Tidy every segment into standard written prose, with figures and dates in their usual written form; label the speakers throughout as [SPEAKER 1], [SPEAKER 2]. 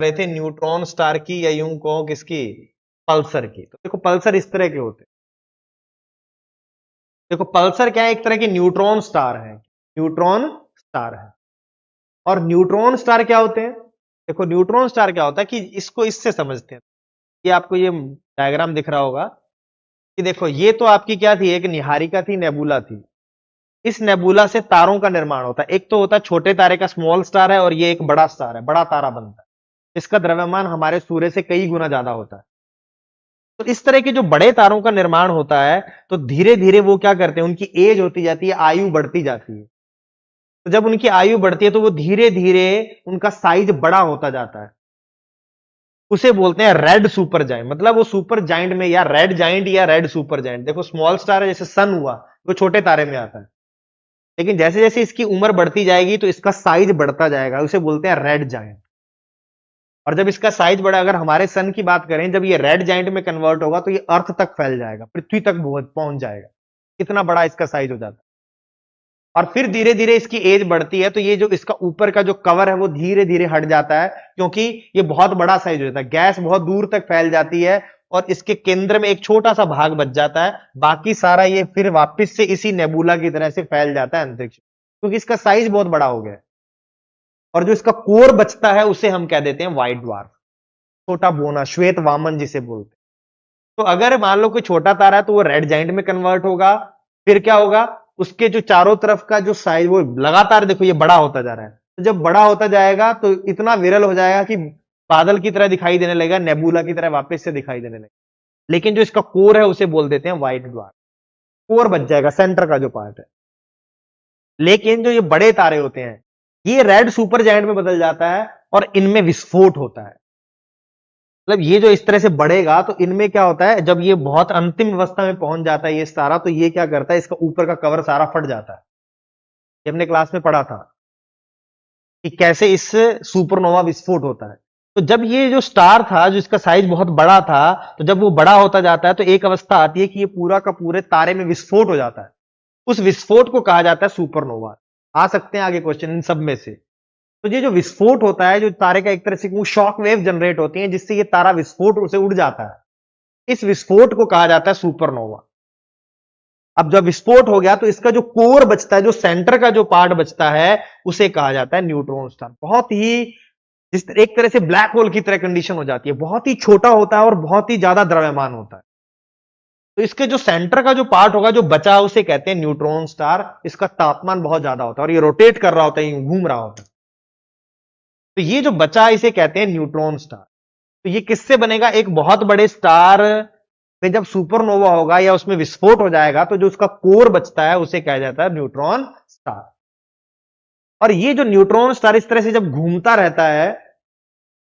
[SPEAKER 1] रहे थे neutron star की, या यूं कहो किसकी, पल्सर की। तो देखो पल्सर इस तरह के होते हैं। देखो पल्सर क्या है, एक तरह की न्यूट्रॉन स्टार है, न्यूट्रॉन स्टार है। और न्यूट्रॉन स्टार क्या होते हैं, देखो न्यूट्रॉन स्टार क्या होता है कि इसको इससे समझते हैं। ये आपको ये डायग्राम दिख रहा होगा कि देखो ये तो आपकी क्या थी, एक निहारिका थी, नेबुला थी। इस नेबुला से तारों का निर्माण होता है। एक तो होता है छोटे तारे का स्मॉल स्टार है, और ये एक बड़ा स्टार है, बड़ा तारा बनता है। इसका द्रव्यमान हमारे सूर्य से कई गुना ज्यादा होता है। तो इस तरह के जो बड़े तारों का निर्माण होता है, तो धीरे धीरे वो क्या करते हैं, उनकी एज होती जाती है, आयु बढ़ती जाती है। तो जब उनकी आयु बढ़ती है तो वो धीरे धीरे उनका साइज बड़ा होता जाता है। उसे बोलते हैं रेड सुपर जाइंट। मतलब वो सुपर जाइंट में, या रेड जाइंट या रेड सुपर जाइंट। देखो स्मॉल स्टार है, जैसे सन हुआ, वो छोटे तारे में आता है। लेकिन जैसे जैसे इसकी उम्र बढ़ती जाएगी तो इसका साइज बढ़ता जाएगा, उसे बोलते हैं रेड जाइंट। और जब इसका साइज बढ़ा, अगर हमारे सन की बात करें, जब ये रेड जाइंट में कन्वर्ट होगा तो ये अर्थ तक फैल जाएगा, पृथ्वी तक पहुंच जाएगा। कितना बड़ा इसका साइज हो जाता है। और फिर धीरे धीरे इसकी एज बढ़ती है, तो ये जो इसका ऊपर का जो कवर है वो धीरे धीरे हट जाता है, क्योंकि ये बहुत बड़ा साइज हो जाता है, गैस बहुत दूर तक फैल जाती है, और इसके केंद्र में एक छोटा सा भाग बच जाता है। बाकी सारा ये फिर वापस से इसी नेबुला की तरह से फैल जाता है अंतरिक्ष, क्योंकि इसका साइज बहुत बड़ा हो गया है। और जो इसका कोर बचता है उसे हम कह देते हैं व्हाइट ड्वार्फ, छोटा बोना, श्वेत वामन जिसे बोलते हैं। तो अगर मान लो कोई छोटा तारा है तो वो रेड जाइंट में कन्वर्ट होगा। फिर क्या होगा, उसके जो चारों तरफ का जो साइज, वो लगातार देखो ये बड़ा होता जा रहा है। तो जब बड़ा होता जाएगा तो इतना विरल हो जाएगा कि बादल की तरह दिखाई देने लगेगा, नेबुला की तरह वापस से दिखाई देने लगेगा। लेकिन जो इसका कोर है उसे बोल देते हैं व्हाइट ड्वार्फ। कोर बच जाएगा, सेंटर का जो पार्ट है। लेकिन जो ये बड़े तारे होते हैं, ये रेड सुपर जायंट में बदल जाता है, और इनमें विस्फोट होता है। मतलब ये जो इस तरह से बढ़ेगा तो इनमें क्या होता है, जब ये बहुत अंतिम अवस्था में पहुंच जाता है ये सारा, तो ये क्या करता है, इसका ऊपर का कवर सारा फट जाता है। ये हमने क्लास में पढ़ा था कि कैसे इससे सुपरनोवा विस्फोट होता है। तो जब ये जो स्टार था, जो इसका साइज बहुत बड़ा था, तो जब वो बड़ा होता जाता है तो एक अवस्था आती है कि ये पूरा का पूरे तारे में विस्फोट हो जाता है। उस विस्फोट को कहा जाता है सुपरनोवा। आ सकते हैं आगे क्वेश्चन इन सब में से। तो ये जो विस्फोट होता है, जो तारे का एक तरह से शॉक वेव जनरेट होती है, जिससे ये तारा विस्फोट से उड़ जाता है, इस विस्फोट को कहा जाता है सुपरनोवा। अब जब विस्फोट हो गया तो इसका जो कोर बचता है, जो सेंटर का जो पार्ट बचता है, उसे कहा जाता है न्यूट्रॉन स्टार। बहुत ही जिस एक तरह से ब्लैक होल की तरह कंडीशन हो जाती है, बहुत ही छोटा होता है और बहुत ही ज्यादा द्रव्यमान होता है। तो इसके जो सेंटर का जो पार्ट होगा, जो बचा, उसे कहते हैं न्यूट्रॉन स्टार। इसका तापमान बहुत ज्यादा होता है और ये रोटेट कर रहा होता है, घूम रहा होता है। तो ये जो बचा, इसे कहते हैं न्यूट्रॉन स्टार। तो ये किससे बनेगा, एक बहुत बड़े स्टार में जब सुपरनोवा होगा या उसमें विस्फोट हो जाएगा, तो जो उसका कोर बचता है उसे कहा जाता है न्यूट्रॉन स्टार। और ये जो न्यूट्रॉन स्टार इस तरह से जब घूमता रहता है,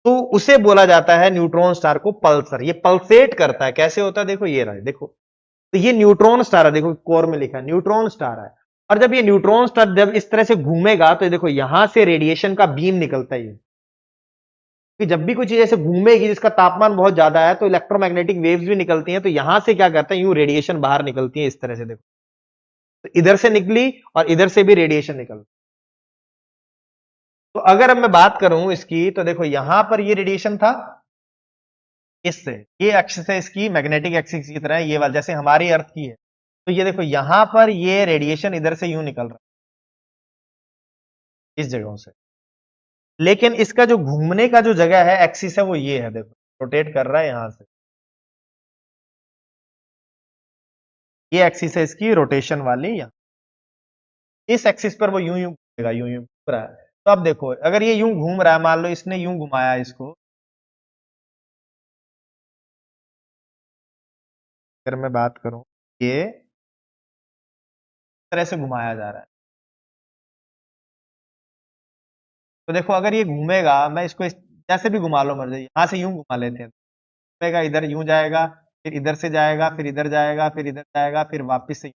[SPEAKER 1] तो उसे बोला जाता है न्यूट्रॉन स्टार को पल्सर। ये पल्सेट करता है। कैसे होता है, देखो ये रहा है, देखो। तो ये न्यूट्रॉन स्टार है, देखो कोर में लिखा है न्यूट्रॉन स्टार है। और जब ये न्यूट्रॉन स्टार जब इस तरह से घूमेगा, तो देखो यहां से रेडिएशन का बीम निकलता है। कि जब भी कोई चीज ऐसे घूमेगी जिसका तापमान बहुत ज्यादा है, तो इलेक्ट्रोमैग्नेटिक वेव्स भी निकलती हैं। तो यहां से क्या करता है, यूं रेडिएशन बाहर निकलती है इस तरह से, देखो। तो इधर से निकली और इधर से भी रेडिएशन निकल। तो अगर अब मैं बात करूं इसकी, तो देखो यहां पर ये रेडिएशन था, इससे ये एक्सिस है इसकी, मैग्नेटिक एक्सिस की तरह ये वाला, जैसे हमारी अर्थ की है। तो ये देखो यहां पर ये रेडिएशन इधर से यूं निकल रहा है, इस जगहों से। लेकिन इसका जो घूमने का जो जगह है, एक्सिस है, वो ये है, देखो रोटेट कर रहा है यहां से। ये एक्सिस है इसकी रोटेशन वाली, यहाँ इस एक्सिस पर वो यूं यूं घूमेगा, यूं यूं घूम रहा है। तो अब देखो, अगर ये यूं घूम रहा है, मान लो इसने यूं घुमाया इसको, अगर मैं बात करूं, ये इस तरह से घुमाया जा रहा है। तो देखो अगर ये घूमेगा, मैं इसको जैसे भी घुमा लो मर्जी, यहां से यूं घुमा लेते हैं। घूमेगा, इधर यूं जाएगा, फिर इधर से जाएगा, फिर इधर जाएगा, फिर इधर जाएगा, फिर वापस से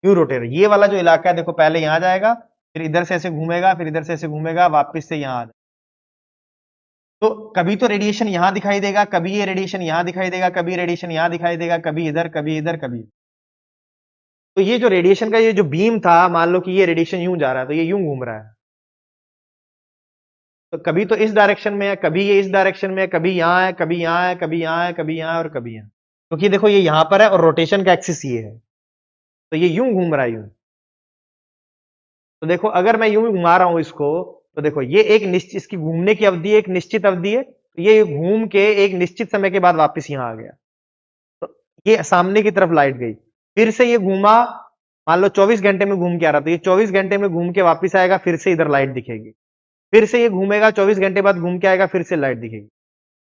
[SPEAKER 1] यूं रोटेट। ये वाला जो इलाका है, देखो पहले यहां जाएगा, फिर इधर से ऐसे घूमेगा, फिर इधर से ऐसे घूमेगा, वापस से यहां आ जाएगा। तो कभी तो रेडिएशन यहां दिखाई देगा, कभी ये रेडिएशन यहां दिखाई देगा, कभी रेडिएशन यहां दिखाई देगा, कभी इधर, कभी इधर, कभी। तो ये जो रेडिएशन का ये जो बीम था, मान लो कि ये रेडिएशन यूं जा रहा है, तो ये यूं घूम रहा है। तो कभी तो इस डायरेक्शन में है, कभी ये इस डायरेक्शन में है, कभी यहां है, कभी यहां है, कभी यहां है, कभी यहां है और कभी यहां। क्योंकि देखो ये यहां पर है और रोटेशन का एक्सिस ये है, तो ये यूं घूम रहा है यूं। तो देखो अगर मैं यूं घुमा रहा हूं इसको, तो देखो ये एक निश्चित, इसकी घूमने की अवधि एक निश्चित अवधि है, तो ये घूम के एक निश्चित समय के बाद वापस यहां आ गया। तो ये सामने की तरफ लाइट गई, फिर से ये घूमा, मान लो 24 घंटे में घूम के आ रहा, तो ये 24 घंटे में घूम के वापस आएगा, फिर से इधर लाइट दिखेगी। फिर से ये घूमेगा, 24 घंटे बाद घूम के आएगा, फिर से लाइट दिखेगी,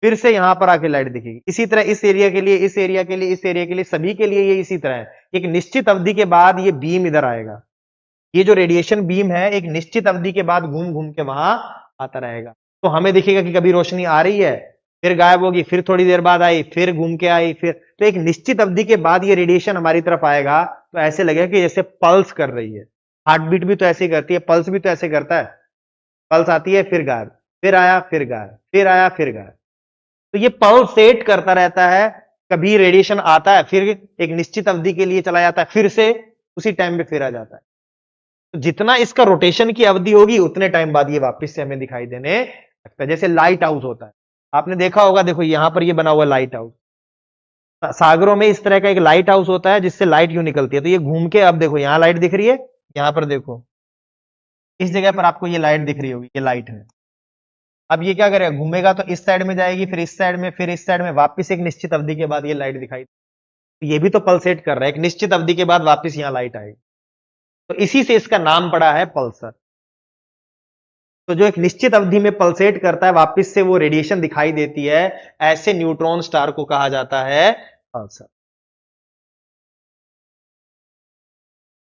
[SPEAKER 1] फिर से यहां पर आके लाइट दिखेगी। इसी तरह इस एरिया के लिए, इस एरिया के लिए, इस एरिया के लिए, सभी के लिए ये इसी तरह है। एक निश्चित अवधि के बाद ये बीम इधर आएगा, ये जो रेडिएशन बीम है एक निश्चित अवधि के बाद घूम घूम के वहां आता रहेगा। तो हमें दिखेगा कि कभी रोशनी आ रही है, फिर गायब होगी, फिर थोड़ी देर बाद आई, फिर घूम के आई, फिर, तो एक निश्चित अवधि के बाद ये रेडिएशन हमारी तरफ आएगा, तो ऐसे लगेगा कि जैसे पल्स कर रही है। हार्ट बीट भी तो ऐसे ही करती है, पल्स भी तो ऐसे करता है, पल्स आती है फिर गायब, फिर आया फिर गायब, फिर आया फिर गायब। तो ये पल्सेट करता रहता है, कभी रेडिएशन आता है, फिर एक निश्चित अवधि के लिए चला जाता है, फिर से उसी टाइम पे फिर आ जाता है। तो जितना इसका रोटेशन की अवधि होगी उतने टाइम बाद ये वापस से हमें दिखाई देने लगता है। जैसे लाइट हाउस होता है, आपने देखा होगा, देखो यहां पर ये बना हुआ लाइट हाउस, सागरों में इस तरह का एक लाइट हाउस होता है जिससे लाइट यूं निकलती है। तो ये घूम के, अब देखो यहां लाइट दिख रही है, यहां पर देखो इस जगह पर आपको ये लाइट दिख रही होगी, ये लाइट है। अब ये क्या करेगा, घूमेगा तो इस साइड में जाएगी, फिर इस साइड में, फिर इस साइड में, वापस एक निश्चित अवधि के बाद ये लाइट दिखाई, तो ये भी तो पल्सेट कर रहा है, एक निश्चित अवधि के बाद वापस यहां लाइट आएगी। तो इसी से इसका नाम पड़ा है पल्सर। तो जो एक निश्चित अवधि में पल्सेट करता है, वापस से वो रेडिएशन दिखाई देती है, ऐसे न्यूट्रॉन स्टार को कहा जाता है पल्सर।